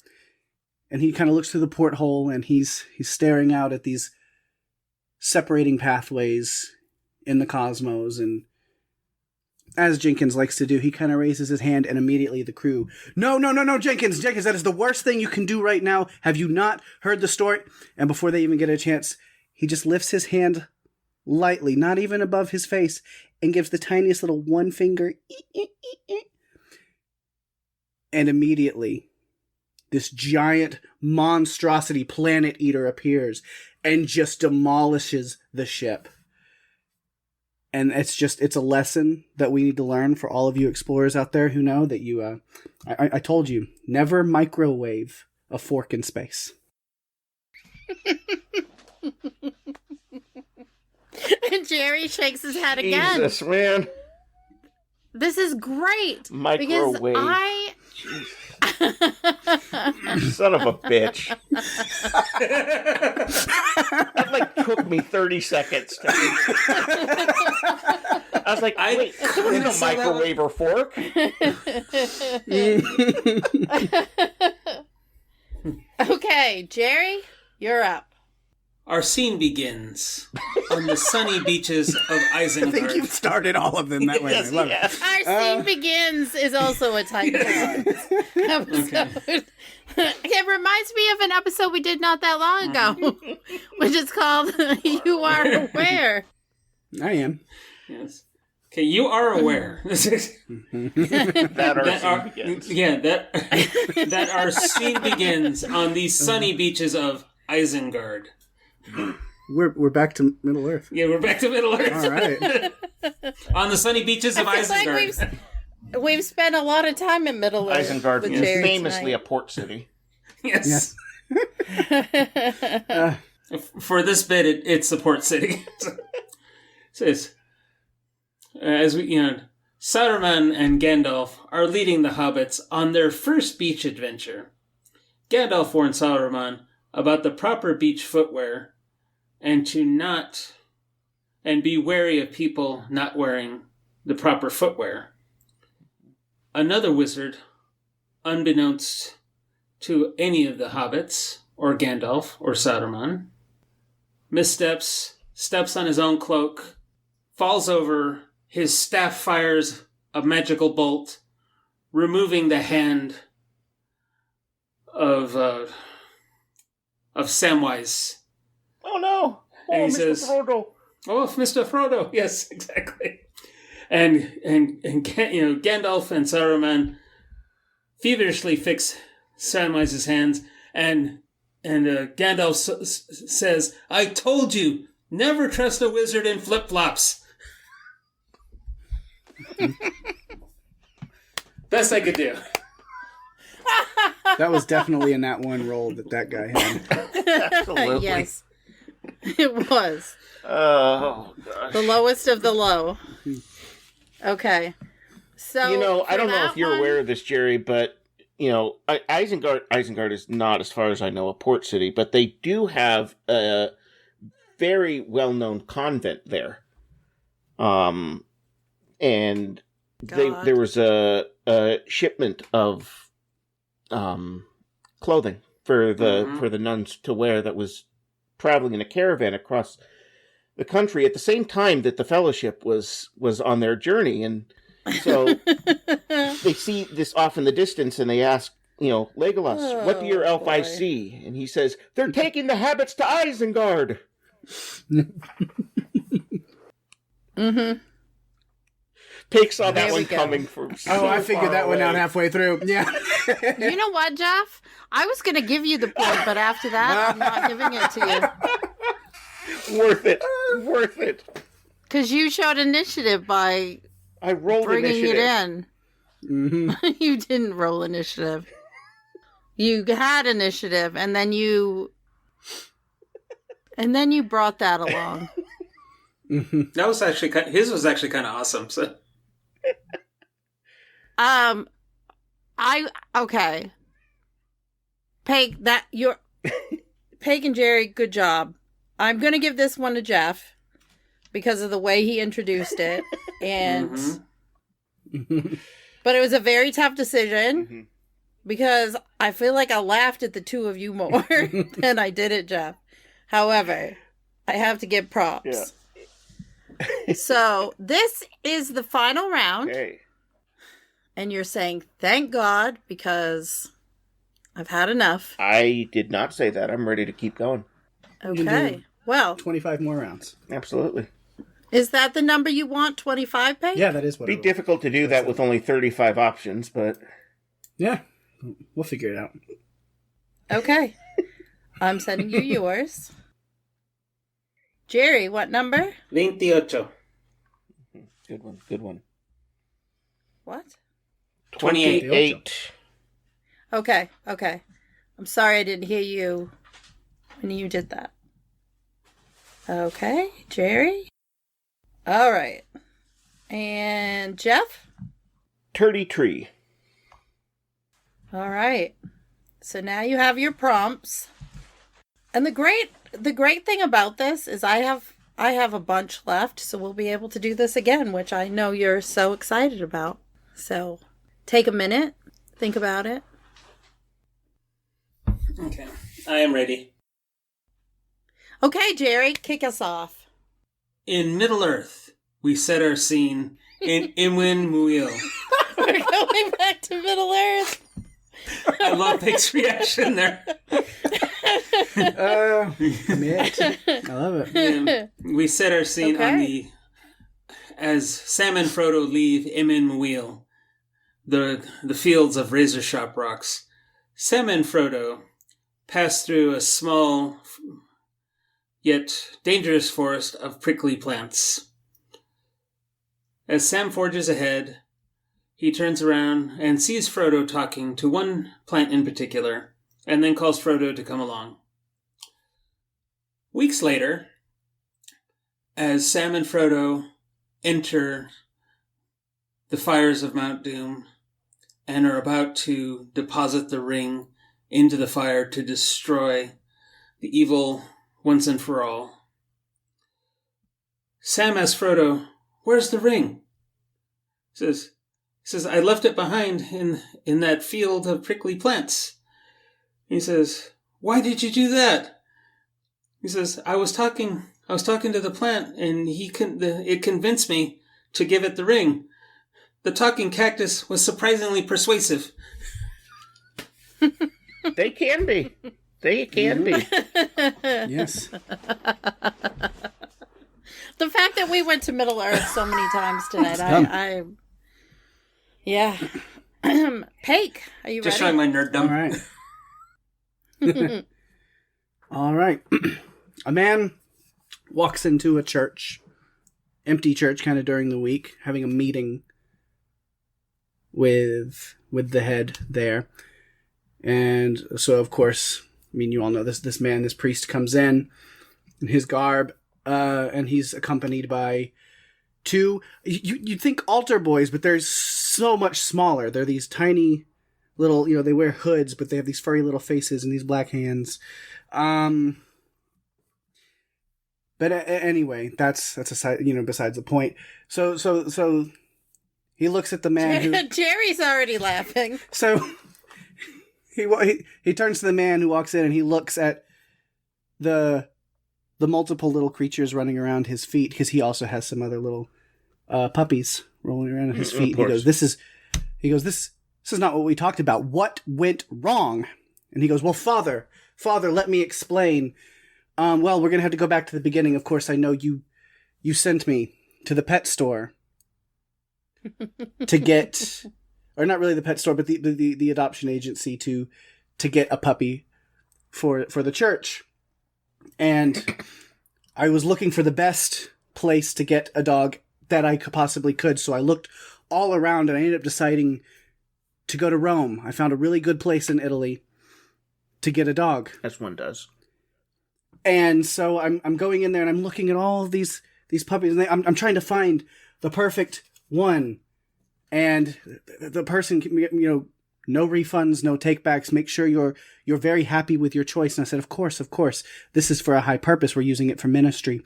and he kind of looks through the porthole and he's staring out at these separating pathways in the cosmos. And as Jenkins likes to do, he kind of raises his hand and immediately the crew, no, Jenkins, that is the worst thing you can do right now. Have you not heard the story? And before they even get a chance, he just lifts his hand lightly, not even above his face, and gives the tiniest little one finger. And immediately, this giant monstrosity planet eater appears and just demolishes the ship. And it's a lesson that we need to learn for all of you explorers out there who know that you, I told you, never microwave a fork in space. And Jerry shakes his head again. Jesus, man. This is great. Microwave. Because Son of a bitch. That took me 30 seconds. I was like, wait, there's no microwave or fork. Okay, Jerry, you're up. Our scene begins on the sunny beaches of Isengard. I think you've started all of them that way. Yes, I love it. Our scene begins is also a title episode. Okay. It reminds me of an episode we did not that long ago, which is called You Are Aware. I am. Yes. Okay, you are aware. that our scene begins on the sunny beaches of Isengard. We're back to Middle Earth. Yeah, we're back to Middle Earth. All right. On the sunny beaches of Isengard. Like we've spent a lot of time in Middle Earth. Isengard is Jerry famously tonight. a port city. Yes. For this bit, it's the port city. It says, as we, Saruman and Gandalf are leading the hobbits on their first beach adventure. Gandalf warned Saruman about the proper beach footwear and be wary of people not wearing the proper footwear. Another wizard, unbeknownst to any of the hobbits, or Gandalf, or Saruman, steps on his own cloak, falls over, his staff fires a magical bolt, removing the hand of Samwise. Oh no! And he Mr. says, Frodo. "Oh, Mr. Frodo." Yes, exactly. And Gandalf and Saruman feverishly fix Samwise's hands, and Gandalf says, "I told you, never trust a wizard in flip-flops." Best I could do. That was definitely a nat one roll that guy had. Absolutely. Yes, it was. Oh, gosh. The lowest of the low. Okay. So I don't know if you're aware of this, Jerry, but Isengard is not, as far as I know, a port city, but they do have a very well-known convent there. And there was a shipment of clothing for the nuns to wear that was traveling in a caravan across the country at the same time that the Fellowship was on their journey, and So they see this off in the distance and they ask, Legolas, what do your elf eyes see? And he says, they're taking the habits to Isengard. Pig saw that one coming from I figured that one out halfway through. Yeah. You know what, Jeff? I was going to give you the point, but after that, I'm not giving it to you. Worth it. Because you showed initiative by I rolled bringing initiative. it in. Mm-hmm. You didn't roll initiative. You had initiative, and then you brought that along. That was actually his was actually kind of awesome. So. Okay. Peg and Jerry, good job. I'm gonna give this one to Jeff because of the way he introduced it, and but it was a very tough decision because I feel like I laughed at the two of you more than I did at Jeff. However, I have to give props. Yeah. So this is the final round. Okay. And you're saying, thank God, because I've had enough. I did not say that. I'm ready to keep going. Okay. Well. 25 more rounds. Absolutely. Is that the number you want, 25, Peg? Yeah, that is what It'd be difficult to do that with only 35 options, but... Yeah. We'll figure it out. Okay. I'm sending you yours. Jerry, what number? 28. Good one. What? 28. Okay. I'm sorry I didn't hear you when you did that. Okay, Jerry. All right. And Jeff? 33. All right. So now you have your prompts. And the great thing about this is I have a bunch left, so we'll be able to do this again, which I know you're so excited about. So take a minute, think about it. Okay, I am ready. Okay, Jerry, kick us off. In Middle-earth, we set our scene in Imwyn Muil. We're going back to Middle-earth. I love Pig's reaction there. Mitch. I love it. And we set our scene on as Sam and Frodo leave Imwyn Muil, the fields of Razor Sharp Rocks. Sam and Frodo pass through a small yet dangerous forest of prickly plants. As Sam forges ahead, he turns around and sees Frodo talking to one plant in particular, and then calls Frodo to come along. Weeks later, as Sam and Frodo enter the fires of Mount Doom and are about to deposit the ring into the fire to destroy the evil once and for all, Sam asks Frodo, "Where's the ring?" He says, "I left it behind in that field of prickly plants." He says, "Why did you do that?" He says, I was talking to the plant, and it convinced me to give it the ring. The talking cactus was surprisingly persuasive." They can be. Yes. The fact that we went to Middle Earth so many times tonight, yeah. Pake, are you Just ready? showing my nerddom. All right. All right. A man walks into a church, empty church, kind of during the week, having a meeting with the head there. And so, of course, you all know this man, this priest comes in his garb, and he's accompanied by two, you'd think altar boys, but they're so much smaller. They're these tiny little, they wear hoods, but they have these furry little faces and these black hands. But anyway, that's aside, besides the point. So he looks at the man who... Jerry's already laughing. So he turns to the man who walks in, and he looks at the multiple little creatures running around his feet, because he also has some other little puppies rolling around at his feet. He goes, this is not what we talked about. What went wrong? And he goes, well, Father, let me explain. Well, we're going to have to go back to the beginning. Of course, I know you sent me to the pet store to get, or not really the pet store, but the adoption agency to get a puppy for the church. And I was looking for the best place to get a dog that I possibly could. So I looked all around and I ended up deciding to go to Rome. I found a really good place in Italy to get a dog. As one does. And so I'm going in there and I'm looking at all of these puppies, and I'm trying to find the perfect one. And the person, no refunds, no takebacks. Make sure you're very happy with your choice. And I said, of course, this is for a high purpose. We're using it for ministry.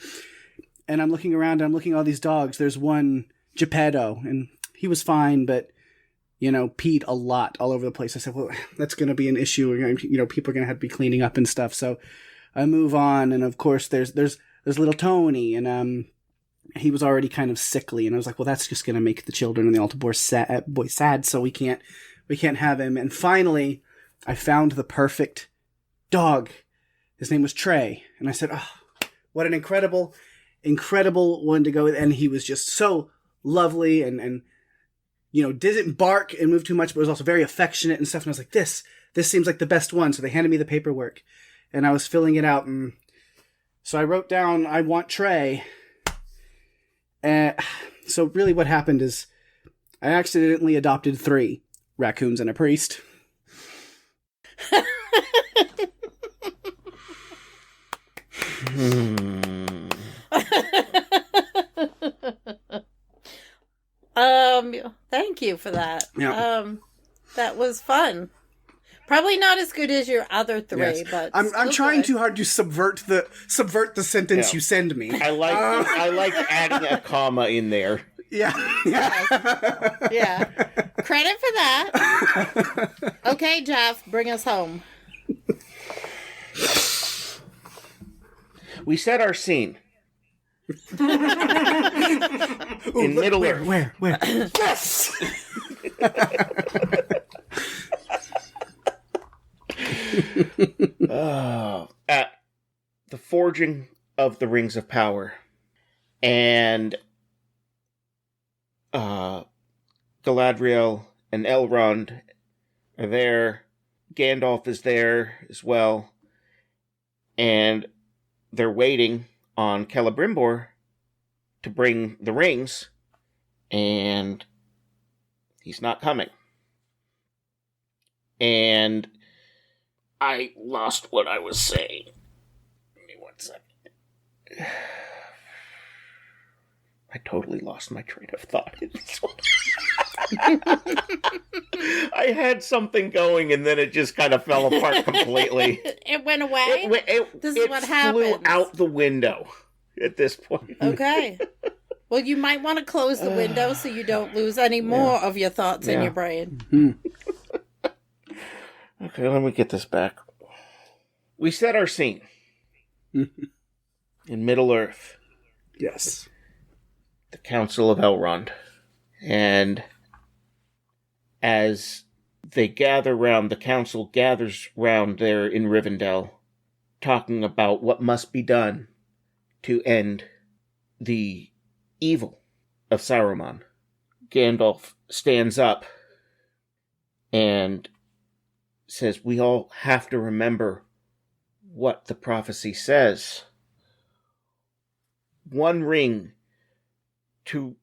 And I'm looking around and I'm looking at all these dogs. There's one Geppetto, and he was fine, but peed a lot all over the place. I said, well, that's going to be an issue. People are going to have to be cleaning up and stuff. So I move on, and of course there's little Tony, and he was already kind of sickly, and I was like, well, that's just going to make the children and the altar boy sad, so we can't have him. And finally, I found the perfect dog. His name was Trey, and I said, oh, what an incredible one to go with. And he was just so lovely, and didn't bark and move too much, but was also very affectionate and stuff. And I was like, this seems like the best one. So they handed me the paperwork, and I was filling it out. And so I wrote down, I want Trey. So really what happened is I accidentally adopted 3 raccoons and a priest. Thank you for that. Yeah. That was fun. Probably not as good as your other 3, yes. but I'm trying too hard to subvert the sentence you send me. I like adding a comma in there. Yeah. Yeah. Credit for that. Okay, Jeff, bring us home. We set our scene. In Middle Earth. Where? Yes! At the forging of the Rings of Power. And Galadriel and Elrond are there. Gandalf is there as well. And they're waiting on Celebrimbor to bring the rings, and he's not coming. And I lost what I was saying. Give me 1 second. I totally lost my train of thought. I had something going, and then it just kind of fell apart completely. It went away? This is what happens. It flew out the window at this point. Okay. Well, you might want to close the window so you don't lose any more of your thoughts in your brain. Mm-hmm. Okay, let me get this back. We set our scene in Middle-earth. Yes. The Council of Elrond. And as they gather round, the council gathers round there in Rivendell, talking about what must be done to end the evil of Saruman. Gandalf stands up and says, we all have to remember what the prophecy says. 1 ring to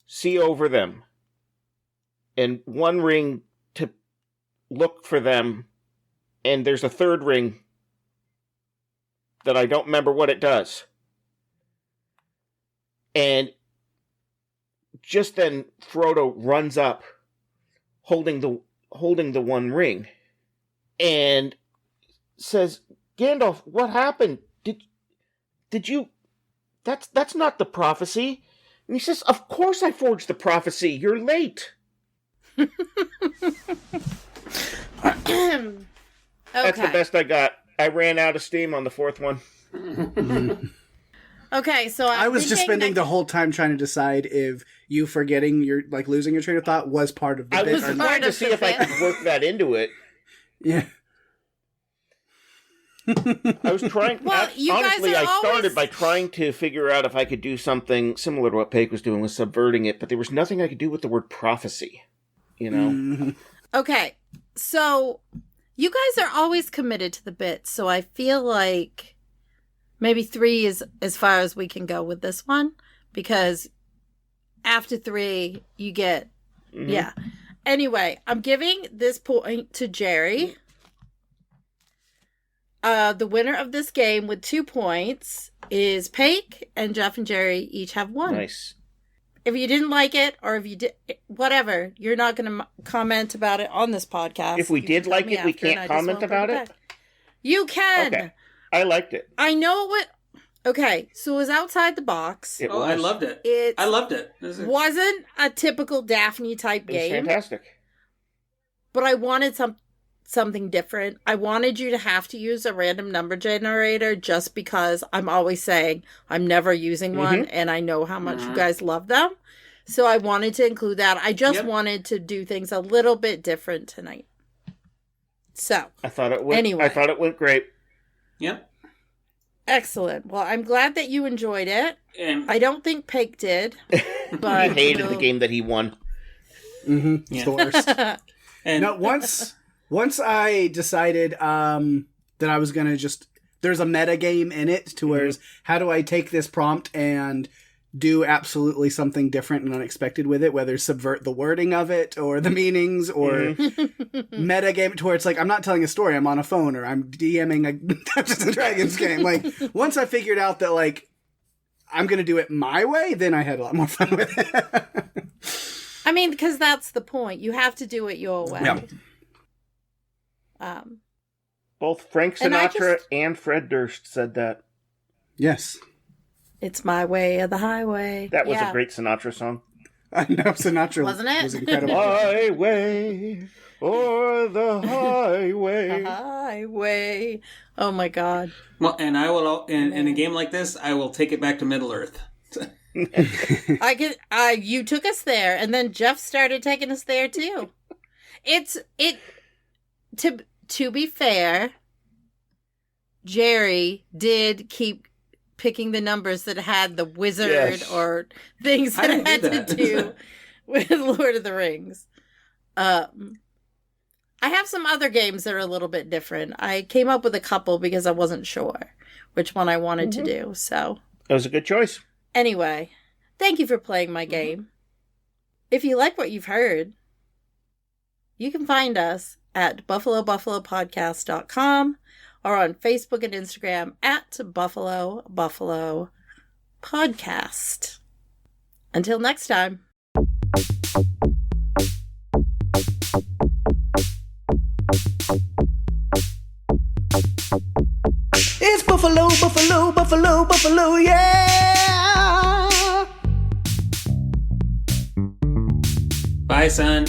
see over them, and 1 ring to look for them, and there's a 3rd ring that I don't remember what it does. And just then Frodo runs up holding the 1 ring and says, Gandalf, what happened? Did you... That's not the prophecy. And he says, of course I forged the prophecy. You're late. Okay. That's the best I got. I ran out of steam on the 4th one. Okay, so I was just spending the whole time trying to decide if you forgetting your, like, losing your train of thought was part of the I bit was or not. trying to see if I could work that into it. Yeah. I was trying. Well, you guys honestly, are I started always- by trying to figure out if I could do something similar to what Paige was doing with subverting it, but there was nothing I could do with the word prophecy. You know. Mm-hmm. Okay, so you guys are always committed to the bit, so I feel like maybe 3 is as far as we can go with this one, because after 3, you get, yeah. Anyway, I'm giving this point to Jerry. The winner of this game with 2 points is Paige, and Jeff and Jerry each have 1. Nice. If you didn't like it, or if you did, whatever, you're not going to comment about it on this podcast. If we You did can like tell me it, we after, and can't I just comment won't bring about it? back. You can. Okay. I liked it. I know what. Okay, so it was outside the box. It Oh, was. I loved it. It I loved it. wasn't a typical Daphne type It was game, fantastic. but I wanted something different. I wanted you to have to use a random number generator just because I'm always saying I'm never using one, and I know how much you guys love them. So I wanted to include that. I just wanted to do things a little bit different tonight. So I thought it went. Anyway. I thought it went great. Yep. excellent. Well, I'm glad that you enjoyed it. And I don't think Paige did, but He hated the game that he won. It's the worst. and No, once I decided that I was gonna just, there's a meta game in it to where how do I take this prompt and do absolutely something different and unexpected with it, whether subvert the wording of it or the meanings or meta game to where it's like, I'm not telling a story, I'm on a phone or I'm DMing a Dungeons and Dragons game. Like, once I figured out that, like, I'm going to do it my way, then I had a lot more fun with it. I mean, because that's the point. You have to do it your way. Yeah. Both Frank And I Sinatra just- and Fred Durst said that. Yes. It's my way or the highway. That was Yeah. a great Sinatra song. I know Sinatra Wasn't it? was incredible. Highway or the The highway. highway. Oh my God. well, and I will in a game like this, I will take it back to Middle Earth. You took us there, and then Jeff started taking us there too. To be fair, Jerry did keep picking the numbers that had the wizard Yes. or things I that didn't had do to that. do with Lord of the Rings. I have some other games that are a little bit different. I came up with a couple because I wasn't sure which one I wanted to do. So That was a good choice. anyway, thank you for playing my game. If you like what you've heard, you can find us at buffalobuffalopodcast.com or on Facebook and Instagram at Buffalo Buffalo Podcast. Until next time. It's Buffalo, Buffalo, Buffalo, Buffalo, yeah! Bye, son.